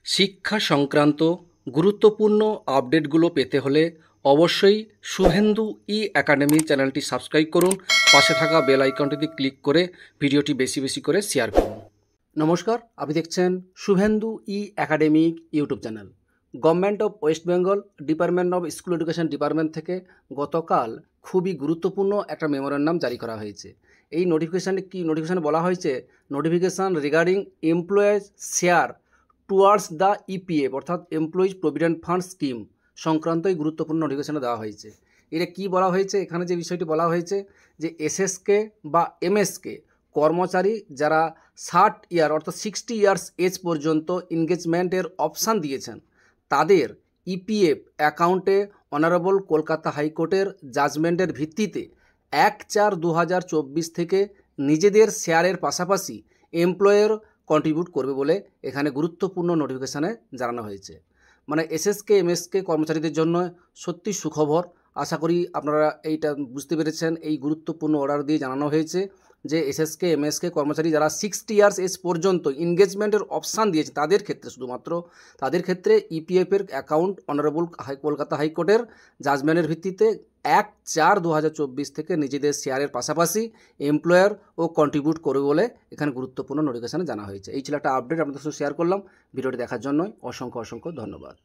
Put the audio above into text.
শিক্ষা সংক্রান্ত গুরুত্বপূর্ণ আপডেটগুলো পেতে হলে অবশ্যই শুভেন্দু একাডেমি চ্যানেলটি সাবস্ক্রাইব করুন। পাশে থাকা বেল আইকনটিতে ক্লিক করে ভিডিওটি বেশি বেশি করে শেয়ার করুন। নমস্কার, আপনি দেখছেন Suvendu academic YouTube channel. Government of West Bengal department of school education department থেকে গতকাল খুবই গুরুত্বপূর্ণ একটা মেমোরেন্ডাম জারি করা হয়েছে। এই নোটিফিকেশানে বলা হয়েছে notification regarding employees share towards the EPF অর্থাৎ এমপ্লয়িজ প্রভিডেন্ট ফান্ড স্কিম সংক্রান্তই গুরুত্বপূর্ণ নোটিফিকেশানে দেওয়া হয়েছে। এটা কি বলা হয়েছে, এখানে যে বিষয়টি বলা হয়েছে যে এসএসকে বা এমএসকে কর্মচারী যারা 60 ইয়ার অর্থাৎ 60 ইয়ার্স এজ পর্যন্ত এনগেজমেন্টের অপশান দিয়েছেন তাদের ইপিএফ অ্যাকাউন্টে অনারেবল কলকাতা হাইকোর্টের জাজমেন্টের ভিত্তিতে 1/4/2024 থেকে নিজেদের শেয়ারের পাশাপাশি এমপ্লয়ের কন্ট্রিবিউট করবে বলে এখানে গুরুত্বপূর্ণ নোটিফিকেশানে জানানো হয়েছে। মানে এসএসকে এমএসকে কর্মচারীদের জন্য সত্যি সুখবর। আশা করি আপনারা এইটা বুঝতে পেরেছেন। এই গুরুত্বপূর্ণ অর্ডার দিয়ে জানানো হয়েছে যে এসএসকে এমএসকে কর্মচারী যারা 60 ইয়ার্স এজ পর্যন্ত এনগেজমেন্টের অপশান দিয়েছে তাদের ক্ষেত্রে, শুধুমাত্র তাদের ক্ষেত্রে ইপিএফের অ্যাকাউন্ট অনারেবল কলকাতা হাইকোর্টের জাজমেন্টের ভিত্তিতে 1/4/2024 থেকে নিজেদের শেয়ারের পাশাপাশি এমপ্লয়ার ও কন্ট্রিবিউট করবে বলে এখানে গুরুত্বপূর্ণ নোটিফিকেশানে জানা হয়েছে। এই ছিল একটা আপডেট আপনাদের সাথে শেয়ার করলাম। ভিডিওটি দেখার জন্য অসংখ্য ধন্যবাদ।